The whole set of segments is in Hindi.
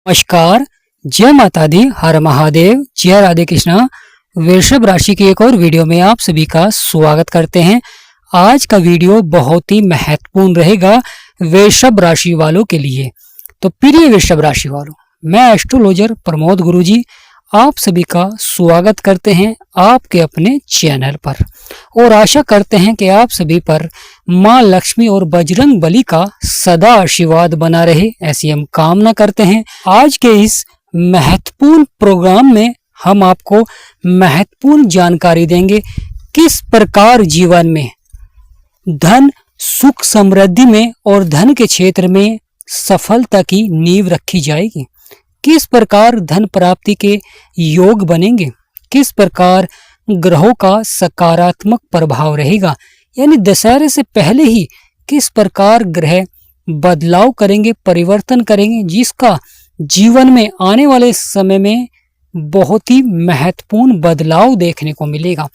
नमस्कार, जय माता दी, हर महादेव, जय राधे कृष्णा। वृषभ राशि की एक और वीडियो में आप सभी का स्वागत करते हैं। आज का वीडियो बहुत ही महत्वपूर्ण रहेगा वृषभ राशि वालों के लिए। तो प्रिय वृषभ राशि वालों, मैं एस्ट्रोलॉजर प्रमोद गुरुजी आप सभी का स्वागत करते हैं आपके अपने चैनल पर और आशा करते हैं कि आप सभी पर मां लक्ष्मी और बजरंग बली का सदा आशीर्वाद बना रहे, ऐसी हम कामना करते हैं। आज के इस महत्वपूर्ण प्रोग्राम में हम आपको महत्वपूर्ण जानकारी देंगे किस प्रकार जीवन में धन, सुख, समृद्धि में और धन के क्षेत्र में सफलता की नींव रखी जाएगी, किस प्रकार धन प्राप्ति के योग बनेंगे, किस प्रकार ग्रहों का सकारात्मक प्रभाव रहेगा, यानी दशहरे से पहले ही किस प्रकार ग्रह बदलाव करेंगे, परिवर्तन करेंगे, जिसका जीवन में आने वाले समय में बहुत ही महत्वपूर्ण बदलाव देखने को मिलेगा।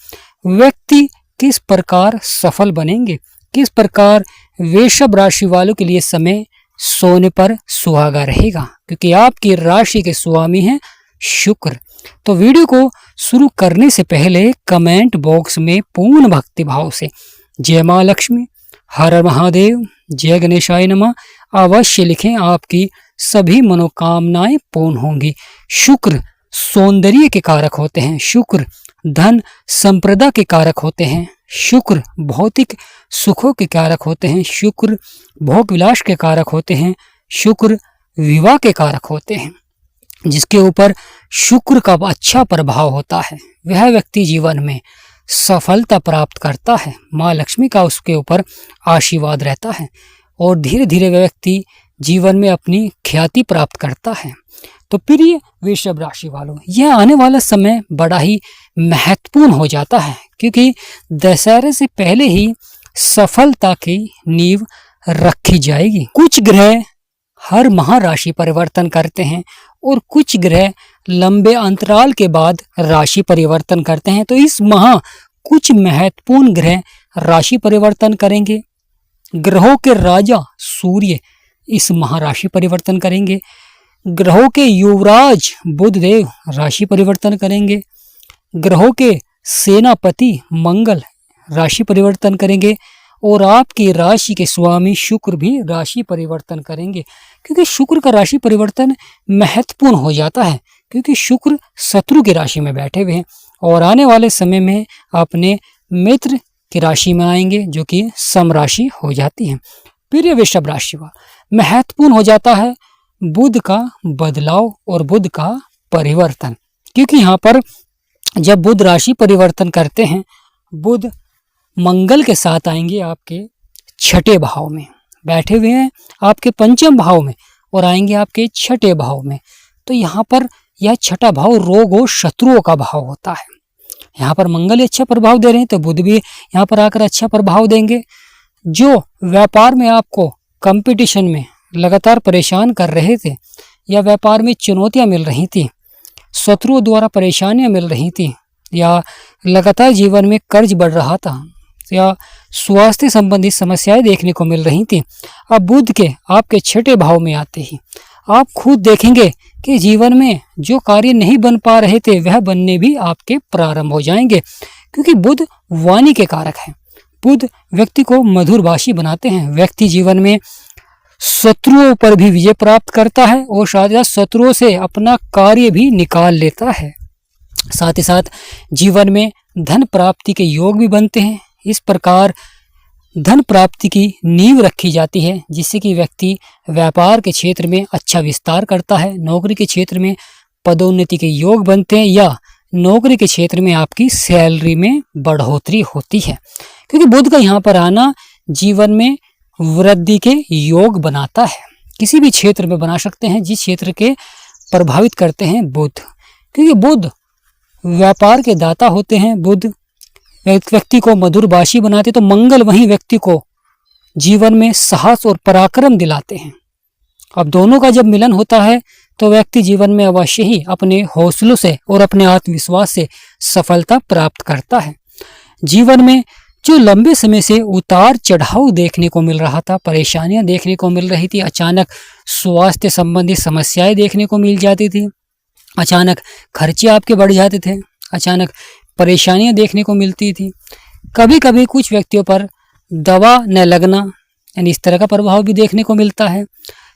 व्यक्ति किस प्रकार सफल बनेंगे, किस प्रकार वृषभ राशि वालों के लिए समय सोने पर सुहागा रहेगा, क्योंकि आपकी राशि के स्वामी हैं शुक्र। तो वीडियो को शुरू करने से पहले कमेंट बॉक्स में पूर्ण भक्ति भाव से जय मां लक्ष्मी, हर हर महादेव, जय गणेशाय नमः अवश्य लिखें। आपकी सभी मनोकामनाएं पूर्ण होंगी। शुक्र सौंदर्य के कारक होते हैं, शुक्र धन संपदा के कारक होते हैं, शुक्र भौतिक सुखों के कारक होते हैं, शुक्र भोग विलास के कारक होते हैं, शुक्र विवाह के कारक होते हैं। जिसके ऊपर शुक्र का अच्छा प्रभाव होता है वह व्यक्ति जीवन में सफलता प्राप्त करता है, माँ लक्ष्मी का उसके ऊपर आशीर्वाद रहता है और धीरे धीरे वह व्यक्ति जीवन में अपनी ख्याति प्राप्त करता है। तो प्रिय वृषभ राशि वालों, यह आने वाला समय बड़ा ही महत्वपूर्ण हो जाता है, क्योंकि दशहरे से पहले ही सफलता की नींव रखी जाएगी। कुछ ग्रह हर माह राशि परिवर्तन करते हैं और कुछ ग्रह लंबे अंतराल के बाद राशि परिवर्तन करते हैं। तो इस माह कुछ महत्वपूर्ण ग्रह राशि परिवर्तन करेंगे। ग्रहों के राजा सूर्य इस माह राशि परिवर्तन करेंगे। ग्रहों के युवराज बुध देव राशि परिवर्तन करेंगे। ग्रहों के सेनापति मंगल राशि परिवर्तन करेंगे और आपकी राशि के स्वामी शुक्र भी राशि परिवर्तन करेंगे, क्योंकि शुक्र का राशि परिवर्तन महत्वपूर्ण हो जाता है, क्योंकि शुक्र शत्रु की राशि में बैठे हुए हैं और आने वाले समय में अपने मित्र की राशि में आएंगे, जो कि सम राशि हो जाती है। प्रिय वृषभ राशि वाला, महत्वपूर्ण हो जाता है बुध का बदलाव और बुध का परिवर्तन, क्योंकि यहाँ पर जब बुध राशि परिवर्तन करते हैं, बुध मंगल के साथ आएंगे आपके छठे भाव में, बैठे हुए हैं आपके पंचम भाव में और आएंगे आपके छठे भाव में। तो यहाँ पर यह छठा भाव रोग और शत्रुओं का भाव होता है। यहाँ पर मंगल अच्छा प्रभाव दे रहे हैं तो बुध भी यहाँ पर आकर अच्छा प्रभाव देंगे। जो व्यापार में आपको कंपटीशन में लगातार परेशान कर रहे थे या व्यापार में चुनौतियाँ मिल रही थी, शत्रुओं द्वारा परेशानियाँ मिल रही थी, या लगातार जीवन में कर्ज बढ़ रहा था, या स्वास्थ्य संबंधी समस्याएं देखने को मिल रही थी, अब बुध के आपके छठे भाव में आते ही आप खुद देखेंगे कि जीवन में जो कार्य नहीं बन पा रहे थे वह बनने भी आपके प्रारंभ हो जाएंगे, क्योंकि बुध वाणी के कारक है। बुध व्यक्ति को मधुरभाषी बनाते हैं। व्यक्ति जीवन में शत्रुओं पर भी विजय प्राप्त करता है और साथ ही शत्रुओं से अपना कार्य भी निकाल लेता है। साथ ही साथ जीवन में धन प्राप्ति के योग भी बनते हैं। इस प्रकार धन प्राप्ति की नींव रखी जाती है, जिससे कि व्यक्ति व्यापार के क्षेत्र में अच्छा विस्तार करता है, नौकरी के क्षेत्र में पदोन्नति के योग बनते हैं, या नौकरी के क्षेत्र में आपकी सैलरी में बढ़ोतरी होती है, क्योंकि बुध का यहाँ पर आना जीवन में वृद्धि के योग बनाता है। किसी भी क्षेत्र में बना सकते हैं जिस क्षेत्र के प्रभावित करते हैं बुध, क्योंकि बुध व्यापार के दाता होते हैं। बुध व्यक्ति को मधुरभाषी बनाते, तो मंगल वही व्यक्ति को जीवन में साहस और पराक्रम दिलाते हैं। अब दोनों का जब मिलन होता है तो व्यक्ति जीवन में अवश्य ही अपने हौसलों से और अपने आत्मविश्वास से सफलता प्राप्त करता है। जीवन में जो लंबे समय से उतार चढ़ाव देखने को मिल रहा था, परेशानियां देखने को मिल रही थी, अचानक स्वास्थ्य संबंधी समस्याएं देखने को मिल जाती थी, अचानक खर्चे आपके बढ़ जाते थे, अचानक परेशानियां देखने को मिलती थी, कभी कभी कुछ व्यक्तियों पर दवा न लगना, यानी इस तरह का प्रभाव भी देखने को मिलता है।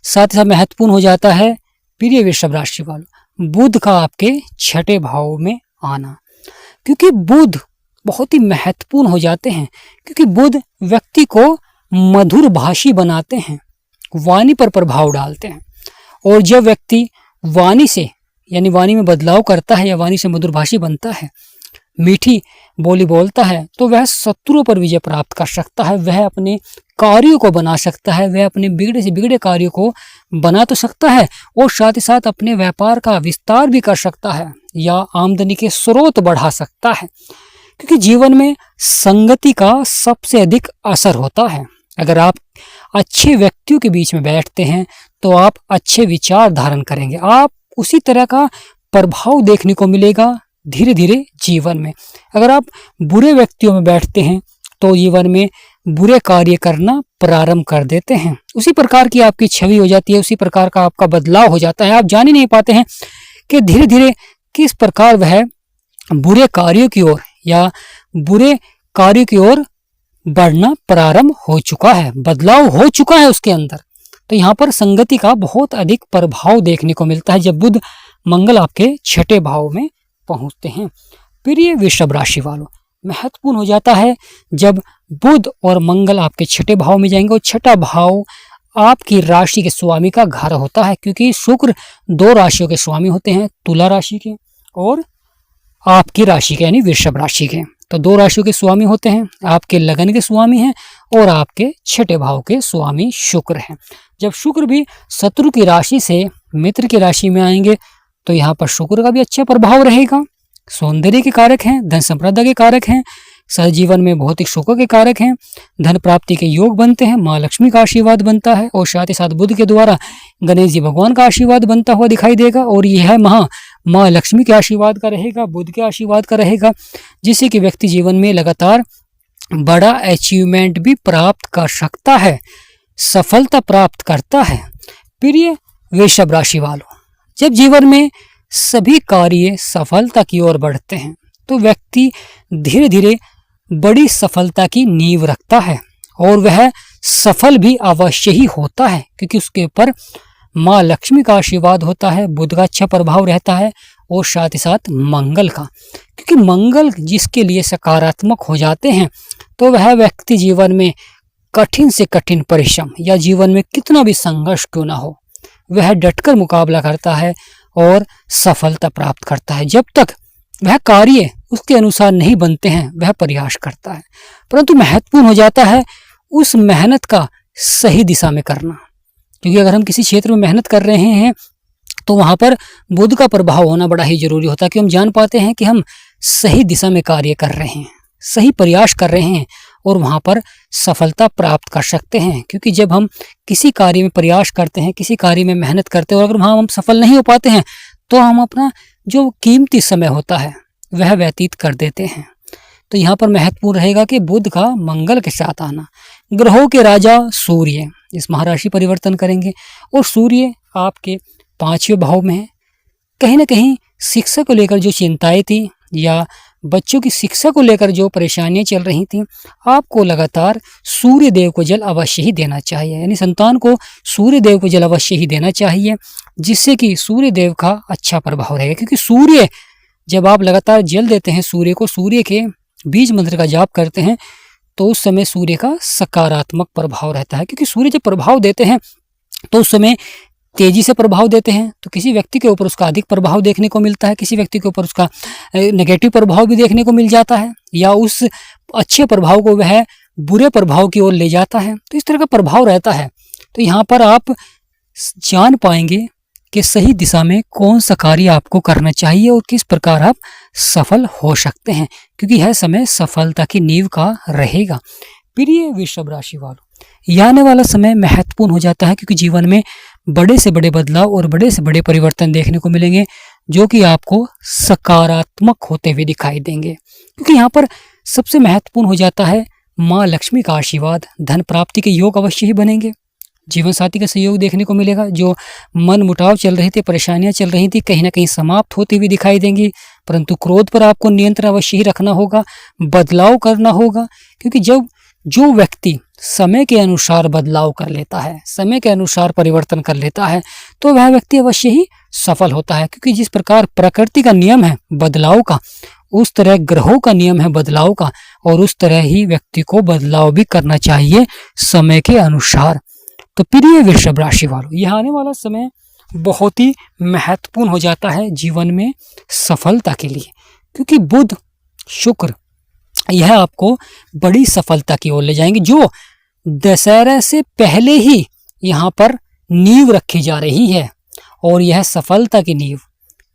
साथ ही साथ महत्वपूर्ण हो जाता है प्रिय वृषभ राशि वालों, बुध का आपके छठे भाव में आना, क्योंकि बुध बहुत ही महत्वपूर्ण हो जाते हैं, क्योंकि बुध व्यक्ति को मधुर भाषी बनाते हैं, वाणी पर प्रभाव डालते हैं। और जब व्यक्ति वाणी से, यानी वाणी में बदलाव करता है या वाणी से मधुर भाषी बनता है, मीठी बोली बोलता है, तो वह शत्रुओं पर विजय प्राप्त कर सकता है, वह अपने कार्यों को बना सकता है, वह अपने बिगड़े से बिगड़े कार्यों को बना तो सकता है और साथ ही साथ अपने व्यापार का विस्तार भी कर सकता है या आमदनी के स्रोत बढ़ा सकता है, क्योंकि जीवन में संगति का सबसे अधिक असर होता है। अगर आप अच्छे व्यक्तियों के बीच में बैठते हैं तो आप अच्छे विचार धारण करेंगे, आप उसी तरह का प्रभाव देखने को मिलेगा धीरे धीरे जीवन में। अगर आप बुरे व्यक्तियों में बैठते हैं तो जीवन में बुरे कार्य करना प्रारंभ कर देते हैं, उसी प्रकार की आपकी छवि हो जाती है, उसी प्रकार का आपका बदलाव हो जाता है। आप जान ही नहीं पाते हैं कि धीरे धीरे किस प्रकार वह बुरे कार्यों की ओर या बुरे कार्यों की ओर बढ़ना प्रारंभ हो चुका है, बदलाव हो चुका है उसके अंदर। तो यहाँ पर संगति का बहुत अधिक प्रभाव देखने को मिलता है जब बुध मंगल आपके छठे भाव में पहुंचते हैं। प्रिय वृषभ राशि वालों, महत्वपूर्ण हो जाता है जब बुध और मंगल आपके छठे भाव में जाएंगे, और छठा भाव आपकी राशि के स्वामी का घर होता है, क्योंकि शुक्र दो राशियों के स्वामी होते हैं, तुला राशि के और आपकी राशि के यानी वृषभ राशि के। तो दो राशियों के स्वामी होते हैं, आपके लगन के स्वामी हैं और आपके छठे भाव के स्वामी शुक्र हैं। जब शुक्र भी शत्रु की राशि से मित्र की राशि में आएंगे तो यहाँ पर शुक्र का भी अच्छा प्रभाव रहेगा। सौंदर्य के कारक हैं, धन संपदा के कारक हैं, सहजीवन में भौतिक सुखों के कारक हैं, धन प्राप्ति के योग बनते हैं, माँ लक्ष्मी का आशीर्वाद बनता है और साथ ही साथ बुध के द्वारा गणेश जी भगवान का आशीर्वाद बनता हुआ दिखाई देगा। और यह माँ लक्ष्मी के आशीर्वाद का रहेगा, बुध के आशीर्वाद का रहेगा, जिससे कि व्यक्ति जीवन में लगातार बड़ा अचीवमेंट भी प्राप्त कर सकता है, सफलता प्राप्त करता है। प्रिय वृषभ राशि वालों, जब जीवन में सभी कार्य सफलता की ओर बढ़ते हैं तो व्यक्ति धीरे धीरे बड़ी सफलता की नींव रखता है और वह सफल भी अवश्य ही होता है, क्योंकि उसके ऊपर माँ लक्ष्मी का आशीर्वाद होता है, बुध का अच्छा प्रभाव रहता है और साथ ही साथ मंगल का, क्योंकि मंगल जिसके लिए सकारात्मक हो जाते हैं तो वह व्यक्ति जीवन में कठिन से कठिन परिश्रम या जीवन में कितना भी संघर्ष क्यों ना हो, वह डटकर मुकाबला करता है और सफलता प्राप्त करता है। जब तक वह कार्य उसके अनुसार नहीं बनते हैं वह प्रयास करता है, परंतु महत्वपूर्ण हो जाता है उस मेहनत का सही दिशा में करना, क्योंकि अगर हम किसी क्षेत्र में मेहनत कर रहे हैं तो वहाँ पर बुध का प्रभाव होना बड़ा ही जरूरी होता है कि हम जान पाते हैं कि हम सही दिशा में कार्य कर रहे हैं, सही प्रयास कर रहे हैं और वहाँ पर सफलता प्राप्त कर सकते हैं। क्योंकि जब हम किसी कार्य में प्रयास करते हैं, किसी कार्य में मेहनत करते हैं और अगर वहाँ हम सफल नहीं हो पाते हैं तो हम अपना जो कीमती समय होता है वह व्यतीत कर देते हैं। तो यहाँ पर महत्वपूर्ण रहेगा कि बुध का मंगल के साथ आना, ग्रहों के राजा सूर्य इस महाराशि परिवर्तन करेंगे और सूर्य आपके पांचवें भाव में है। कहीं ना कहीं शिक्षा को लेकर जो चिंताएं थी या बच्चों की शिक्षा को लेकर जो परेशानियां चल रही थी, आपको लगातार सूर्य देव को जल अवश्य ही देना चाहिए, यानी संतान को सूर्य देव को जल अवश्य ही देना चाहिए, जिससे कि सूर्य देव का अच्छा प्रभाव रहेगा। क्योंकि सूर्य जब आप लगातार जल देते हैं सूर्य को, सूर्य के बीज मंत्र का जाप करते हैं तो उस समय सूर्य का सकारात्मक प्रभाव रहता है। क्योंकि सूर्य जब प्रभाव देते हैं तो उस समय तेजी से प्रभाव देते हैं, तो किसी व्यक्ति के ऊपर उसका अधिक प्रभाव देखने को मिलता है, किसी व्यक्ति के ऊपर उसका नेगेटिव प्रभाव भी देखने को मिल जाता है, या उस अच्छे प्रभाव को वह बुरे प्रभाव की ओर ले जाता है। तो इस तरह का प्रभाव रहता है। तो यहाँ पर आप जान पाएंगे कि सही दिशा में कौन सा कार्य आपको करना चाहिए और किस प्रकार आप सफल हो सकते हैं, क्योंकि यह समय सफलता की नींव का रहेगा। प्रिय वृषभ राशि वालों, यह आने वाला समय महत्वपूर्ण हो जाता है, क्योंकि जीवन में बड़े से बड़े बदलाव और बड़े से बड़े परिवर्तन देखने को मिलेंगे जो कि आपको सकारात्मक होते हुए दिखाई देंगे। क्योंकि यहाँ पर सबसे महत्वपूर्ण हो जाता है माँ लक्ष्मी का आशीर्वाद, धन प्राप्ति के योग अवश्य ही बनेंगे। जीवन साथी का सहयोग देखने को मिलेगा। जो मन मुटाव चल रही थी, परेशानियां चल रही थी, कहीं ना कहीं समाप्त होती हुई दिखाई देंगी। परंतु क्रोध पर आपको नियंत्रण अवश्य ही रखना होगा, बदलाव करना होगा, क्योंकि जब जो व्यक्ति समय के अनुसार बदलाव कर लेता है, समय के अनुसार परिवर्तन कर लेता है, तो वह व्यक्ति अवश्य ही सफल होता है। क्योंकि जिस प्रकार प्रकृति का नियम है बदलाव का, उस तरह ग्रहों का नियम है बदलाव का, और उस तरह ही व्यक्ति को बदलाव भी करना चाहिए समय के अनुसार। तो प्रिय वृषभ राशि वालों, यह आने वाला समय बहुत ही महत्वपूर्ण हो जाता है जीवन में सफलता के लिए, क्योंकि बुध शुक्र यह आपको बड़ी सफलता की ओर ले जाएंगे। जो दशहरा से पहले ही यहाँ पर नींव रखी जा रही है, और यह सफलता की नींव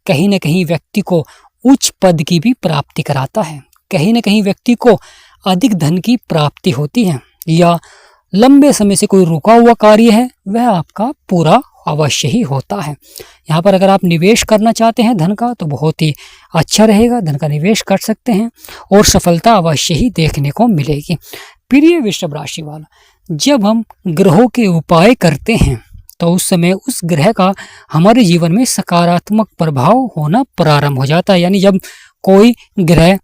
कहीं न कहीं व्यक्ति को उच्च पद की भी प्राप्ति कराता है। कहीं न कहीं व्यक्ति को अधिक धन की प्राप्ति होती है, या लंबे समय से कोई रुका हुआ कार्य है वह आपका पूरा अवश्य ही होता है। यहाँ पर अगर आप निवेश करना चाहते हैं धन का, तो बहुत ही अच्छा रहेगा, धन का निवेश कर सकते हैं और सफलता अवश्य ही देखने को मिलेगी। प्रिय वृषभ राशि वाला, जब हम ग्रहों के उपाय करते हैं तो उस समय उस ग्रह का हमारे जीवन में सकारात्मक प्रभाव होना प्रारंभ हो जाता है। यानी जब कोई ग्रह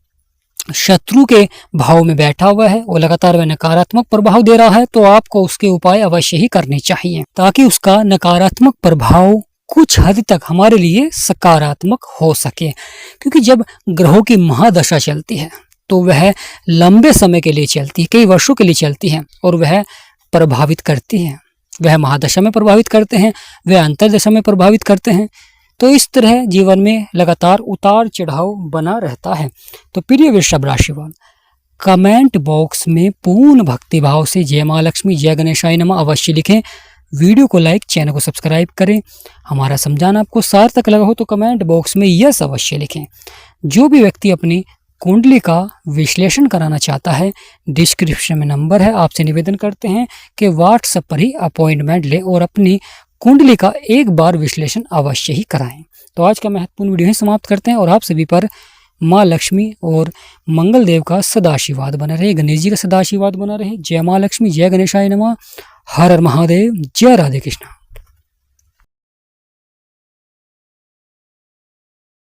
शत्रु के भाव में बैठा हुआ है और लगातार वह नकारात्मक प्रभाव दे रहा है, तो आपको उसके उपाय अवश्य ही करने चाहिए, ताकि उसका नकारात्मक प्रभाव कुछ हद तक हमारे लिए सकारात्मक हो सके। क्योंकि जब ग्रहों की महादशा चलती है तो वह लंबे समय के लिए चलती है, कई वर्षों के लिए चलती है, और वह प्रभावित करती है। वह महादशा में प्रभावित करते हैं, वह अंतर्दशा में प्रभावित करते हैं। तो इस तरह जीवन में लगातार उतार चढ़ाव बना रहता है। तो प्रिय वृषभ राशि वाले, कमेंट बॉक्स में पूर्ण भक्ति भाव से जय माँ लक्ष्मी, जय गणेशाय नमः अवश्य लिखें। वीडियो को लाइक, चैनल को सब्सक्राइब करें। हमारा समझाना आपको सार्थक लगा हो तो कमेंट बॉक्स में यस अवश्य लिखें। जो भी व्यक्ति अपनी कुंडली का विश्लेषण कराना चाहता है, डिस्क्रिप्शन में नंबर है, आपसे निवेदन करते हैं कि व्हाट्सएप पर ही अपॉइंटमेंट लें और अपनी कुंडली का एक बार विश्लेषण अवश्य ही कराएं। तो आज का महत्वपूर्ण वीडियो ही समाप्त करते हैं, और आप सभी पर माँ लक्ष्मी और मंगल देव का सदाशीर्वाद बना रहे, गणेश जी का सदाशीर्वाद बना रहे। जय माँ लक्ष्मी, जय गणेशाय नमः, हर हर महादेव, जय राधे कृष्ण।